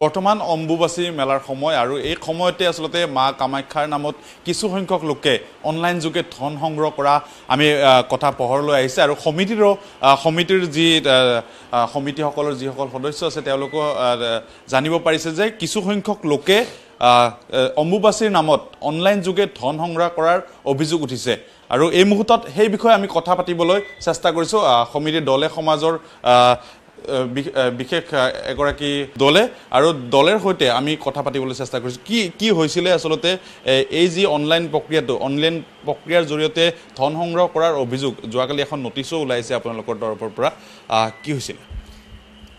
বৰ্তমান অম্বুবাচী মেলাৰ সময় আৰু এই সময়তে আসলতে মা কামাখ্যাৰ নামত কিছু সংখ্যক লোকে অনলাইন যোগে ধন সংগ্ৰহ কৰা আমি কথা পোহৰলৈ আহিছে আৰু সমিতিৰ যি সমিতিসকলৰ যিসকল সদস্য আছে তেওঁলোকে জানিব পাৰিছে যে কিছু সংখ্যক লোকে অম্বুবাচীৰ নামত অনলাইন যোগে ধন সংগ্ৰহ কৰাৰ অভিযোগ উঠিছে আৰু এই মুহূৰ্তত সেই বিষয়ে আমি কথা পাতিবলৈ চেষ্টা কৰিছো সমিতিৰ দলে সমাজৰ বিশেষ এগৰাকী দলে আৰু দলেৰ সৈতে আমি কথা পাতিবলৈ চেষ্টা কৰিছো কি হৈছিলে আসলতে এই যি অনলাইন প্ৰক্ৰিয়াৰ জৰিয়তে ধন সংগ্ৰহ কৰাৰ অভিযোগ যোৱাকালি এখন নটিচো ওলাইছে আপোনালোকৰ তৰফৰ পৰা কি হৈছিল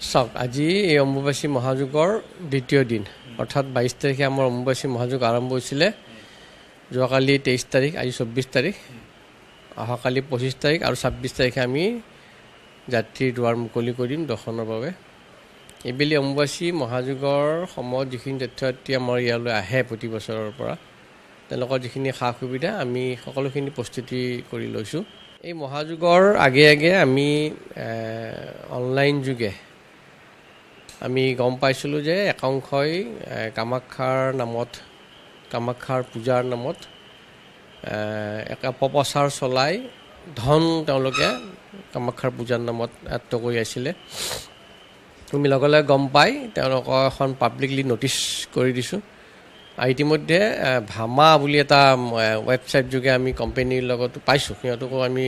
চাওক আজি এই অম্বুবাচী মহাযুগৰ দ্বিতীয় দিন অৰ্থাৎ 22 তাৰিখে আমাৰ অম্বুবাচী মহাযুগ আৰম্ভ হৈছিলে যোৱাকালি 23 তাৰিখ আজি 24 তাৰিখ অহাকালি 25 তাৰিখ আৰু 26 তাৰিখে আমি যাত্ৰীৰ দুৱাৰ মুকলি কৰিম দৰ্শনৰ বাবে এইবেলি অম্বুবাচী মহাযুগৰ সময়ত যিখিনি যাত্ৰী আমাৰ ইয়ালৈ আহে প্ৰতি বছৰৰ পৰা তেওঁলোকৰ যিখিনি সা সুবিধা আমি সকলোখিনি প্ৰস্তুতি কৰি লৈছোঁ এই মহাযুগৰ আগে আমি অনলাইন যোগে আমি গম পাইছিলোঁ যে একাংশই কামাখ্যাৰ পূজাৰ নামত এক অপপ্ৰচাৰ চলাই ধন তেওঁলোকে কামাখ্যাৰ পূজাৰ নামত আয়ত্ত কৰি আছিলে আমি লগে লগে গম পাই তেওঁলোকক এখন পাব্লিকলি নটিচ কৰি দিছোঁ আৰু ইতিমধ্যে ভামা বুলি এটা ৱেবছাইট যোগে আমি কোম্পানীৰ লগত পাইছোঁ সিহঁতকো আমি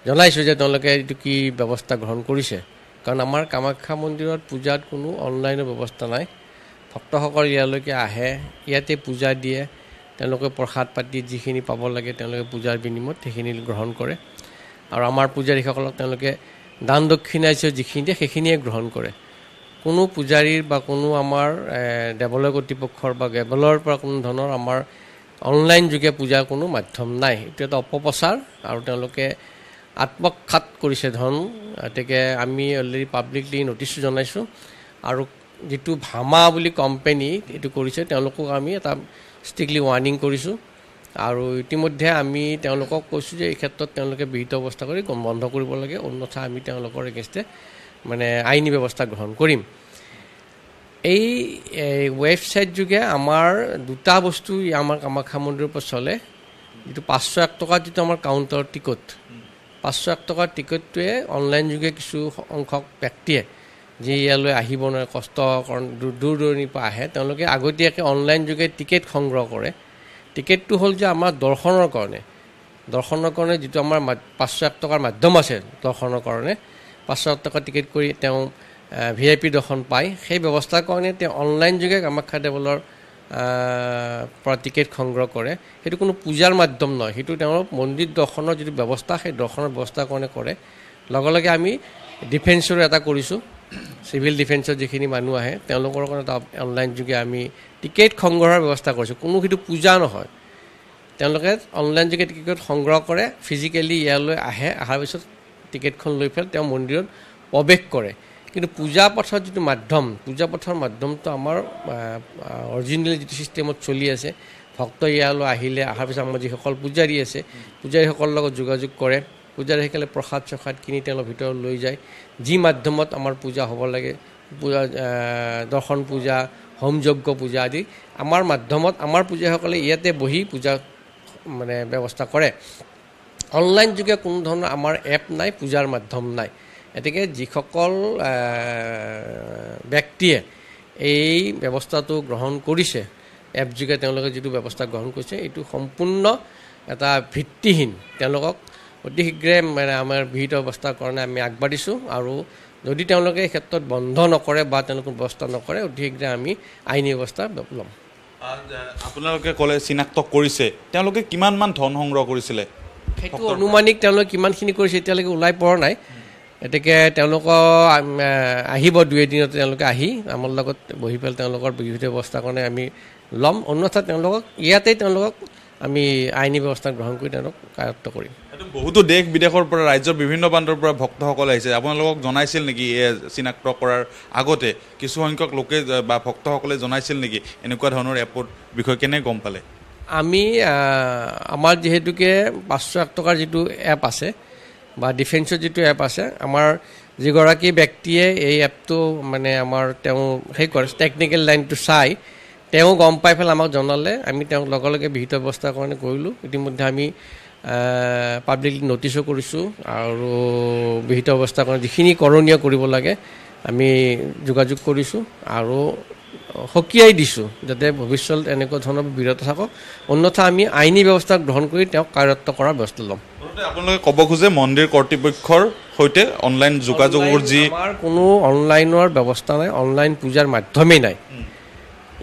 জনাইছোঁ যে তেওঁলোকে এইটো কি ব্যৱস্থা গ্ৰহণ কৰিছে কাৰণ আমাৰ কামাখ্যা মন্দিৰত পূজাত কোনো অনলাইনৰ ব্যৱস্থা নাই ভক্তসকল ইয়ালৈকে আহে ইয়াতে পূজা দিয়ে তেওঁলোকে প্ৰসাদ পাতি যিখিনি পাব লাগে তেওঁলোকে পূজাৰ বিনিময়ত সেইখিনি গ্ৰহণ কৰে আৰু আমাৰ পূজাৰীসকলক তেওঁলোকে দান দক্ষিণা যিখিনি দিয়ে সেইখিনিয়ে গ্ৰহণ কৰে কোনো পূজাৰীৰ বা কোনো আমাৰ দেৱালয় কৰ্তৃপক্ষৰ বা দেৱালয়ৰ পৰা কোনো ধৰণৰ আমাৰ অনলাইন যোগে পূজাৰ কোনো মাধ্যম নাই এইটো এটা অপপ্ৰচাৰ আৰু তেওঁলোকে আত্মঘাত কৰিছে ধন গতিকে আমি অলৰেডি পাব্লিকলি নটিচো জনাইছোঁ আৰু যিটো ভামা বুলি কোম্পানী এইটো কৰিছে তেওঁলোকক আমি এটা ষ্ট্ৰিক্টলি ৱাৰ্ণিং কৰিছোঁ আৰু ইতিমধ্যে আমি তেওঁলোকক কৈছোঁ যে এই ক্ষেত্ৰত তেওঁলোকে বিহিত অৱস্থা কৰি বন্ধ কৰিব লাগে অন্যথা আমি তেওঁলোকৰ এগেইনষ্টে মানে আইনী ব্যৱস্থা গ্ৰহণ কৰিম এই ৱেবছাইট যোগে আমাৰ দুটা বস্তু আমাৰ কামাখ্যা মন্দিৰৰ পৰা চলে যিটো 501 টকা যিটো আমাৰ কাউণ্টাৰ টিকট 501 টকাৰ টিকটটোৱে অনলাইন যোগে কিছু সংখ্যক ব্যক্তিয়ে যি ইয়ালৈ আহিব নোৱাৰে কষ্ট দূৰ দূৰণিৰ পৰা আহে তেওঁলোকে আগতীয়াকৈ অনলাইন যোগে টিকেট সংগ্ৰহ কৰে টিকেটটো হ'ল যে আমাৰ দৰ্শনৰ কাৰণে যিটো আমাৰ 501 টকাৰ মাধ্যম আছে দৰ্শনৰ কাৰণে 501 টকা টিকেট কৰি তেওঁ VIP দৰ্শন পায় সেই ব্যৱস্থাৰ কাৰণে তেওঁ অনলাইন যোগে কামাখ্যা দেৱালয়ৰ পৰা টিকেট সংগ্ৰহ কৰে সেইটো কোনো পূজাৰ মাধ্যম নহয় সেইটো তেওঁৰ মন্দিৰ দৰ্শনৰ যিটো ব্যৱস্থা সেই দৰ্শনৰ ব্যৱস্থাৰ কাৰণে কৰে লগে আমি ডিফেন্সৰো এটা কৰিছোঁ চিভিল ডিফেন্সৰ যিখিনি মানুহ আহে তেওঁলোকৰ কাৰণে এটা অনলাইন যোগে আমি টিকেট সংগ্ৰহৰ ব্যৱস্থা কৰিছোঁ কোনো সেইটো পূজা নহয় তেওঁলোকে অনলাইন যোগে টিকেট সংগ্ৰহ কৰে ফিজিকেলি ইয়ালৈ অহাৰ পিছত টিকেটখন লৈ পেলাই তেওঁ মন্দিৰত প্ৰৱেশ কৰে কিন্তু পূজা পথৰ যিটো পূজা মাধ্যমটো আমাৰ অৰিজিনেল যিটো ছিষ্টেমত চলি আছে ভক্ত ইয়ালৈ অহাৰ পিছত আমাৰ যিসকল পূজাৰী আছে পূজাৰীসকলৰ লগত যোগাযোগ কৰে পূজাৰীসকলে প্ৰসাদ কিনি তেওঁলোকৰ ভিতৰত লৈ যায় যি মাধ্যমত আমাৰ পূজা হ'ব লাগে পূজা দৰ্শন পূজা হোম যজ্ঞ পূজা আদি আমাৰ মাধ্যমত আমাৰ পূজাৰীসকলে ইয়াতে বহি পূজা মানে ব্যৱস্থা কৰে অনলাইন যোগে কোনো ধৰণৰ আমাৰ এপ নাই পূজাৰ মাধ্যম নাই এতেকে যিসকল ব্যক্তিয়ে এই ব্যৱস্থাটো গ্ৰহণ কৰিছে এপ যোগে তেওঁলোকে যিটো ব্যৱস্থা গ্ৰহণ কৰিছে এইটো সম্পূৰ্ণ এটা ভিত্তিহীন তেওঁলোকক অতি শীঘ্ৰে মানে আমাৰ বিহিত অৱস্থাৰ কাৰণে আমি আগবাঢ়িছোঁ আৰু যদি তেওঁলোকে এই ক্ষেত্ৰত বন্ধ নকৰে বা তেওঁলোকে ব্যৱস্থা নকৰে অতি শীঘ্ৰে আমি আইনী ব্যৱস্থা ল'ম আপোনালোকে ক'লে চিনাক্ত কৰিছে তেওঁলোকে কিমানমান ধন সংগ্ৰহ কৰিছিলে সেইটো অনুমানিক তেওঁলোকে কিমানখিনি কৰিছে এতিয়ালৈকে ওলাই পৰা নাই এতেকে তেওঁলোক আহিব 2 দিনতে তেওঁলোকে আহি আমাৰ লগত বহি পেলাই তেওঁলোকৰ বিহিত অৱস্থাৰ কাৰণে আমি ল'ম অন্যথা তেওঁলোকক আমি আইনী ব্যৱস্থা গ্ৰহণ কৰি তেওঁলোকক কাৰ্যত কৰিম বহুতো দেশ বিদেশৰ পৰা ৰাজ্যৰ বিভিন্ন প্ৰান্তৰ পৰা ভক্তসকল আহিছে আপোনালোকক জনাইছিল নেকি চিনাক্ত কৰাৰ আগতে কিছু সংখ্যক লোকে বা ভক্তসকলে জনাইছিল নেকি এনেকুৱা ধৰণৰ এপৰ বিষয়ে কেনে গম পালে আমি আমাৰ যিহেতুকে 501 টকাৰ যিটো এপ আছে বা ডিফেন্সৰ যিটো এপ আছে আমাৰ যিগৰাকী ব্যক্তিয়ে এই এপটো মানে আমাৰ তেওঁ সেই কৰে টেকনিকেল লাইনটো চাই তেওঁ গম পাই পেলাই আমাক জনালে আমি তেওঁক লগে লগে বিহিত ব্যৱস্থাৰ কাৰণে কৰিলোঁ ইতিমধ্যে আমি পাব্লিকলি নটিচো কৰিছোঁ আৰু বিহিত ব্যৱস্থাৰ কাৰণে যিখিনি কৰণীয় কৰিব লাগে আমি যোগাযোগ কৰিছোঁ আৰু সকীয়াই দিছোঁ যাতে ভৱিষ্যত এনেকুৱা ধৰণৰ বিৰত থাকক অন্যথা আমি আইনী ব্যৱস্থা গ্ৰহণ কৰি তেওঁক কাৰ্যত কৰাৰ ব্যৱস্থা ল'ম আপোনালোকে ক'ব খোজে মন্দিৰ কৰ্তৃপক্ষৰ সৈতে অনলাইন যোগাযোগৰ যি আমাৰ কোনো অনলাইনৰ ব্যৱস্থা নাই অনলাইন পূজাৰ মাধ্যমেই নাই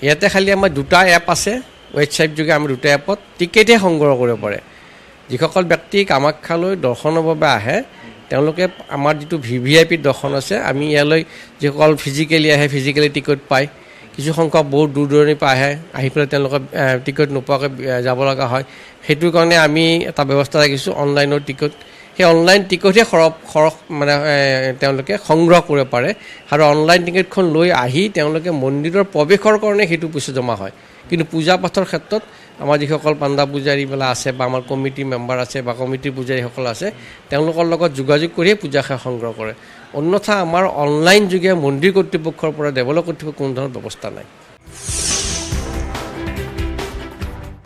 ইয়াতে খালি আমাৰ দুটা এপ আছে ৱেবছাইট যোগে আমি দুটা এপত টিকেটহে সংগ্ৰহ কৰিব পাৰে যিসকল ব্যক্তি কামাখ্যালৈ দৰ্শনৰ বাবে আহে তেওঁলোকে আমাৰ যিটো VVIP দৰ্শন আছে আমি ইয়ালৈ যিসকল ফিজিকেলি আহে ফিজিকেলি টিকট পায় কিছু সংখ্যক বহুত দূৰ দূৰণিৰ পৰা আহি পেলাই তেওঁলোকে টিকট নোপোৱাকৈ যাব লগা হয় সেইটোৰ কাৰণে আমি এটা ব্যৱস্থা ৰাখিছোঁ অনলাইনৰ টিকট সেই অনলাইন টিকটহে মানে তেওঁলোকে সংগ্ৰহ কৰিব পাৰে আৰু অনলাইন টিকটখন লৈ আহি তেওঁলোকে মন্দিৰৰ প্ৰৱেশৰ কাৰণে সেইটো পইচা জমা হয় কিন্তু পূজা পাঠৰ ক্ষেত্ৰত আমাৰ যিসকল পাণ্ডা পূজাৰীবিলাক আছে বা আমাৰ কমিটিৰ মেম্বাৰ আছে বা কমিটিৰ পূজাৰীসকল আছে তেওঁলোকৰ লগত যোগাযোগ কৰিয়ে পূজা সেৱা সংগ্ৰহ কৰে অন্যথা আমাৰ অনলাইন যোগে মন্দিৰ কৰ্তৃপক্ষৰ পৰা দেৱালয় কৰ্তৃপক্ষৰ কোনো ধৰণৰ ব্যৱস্থা নাই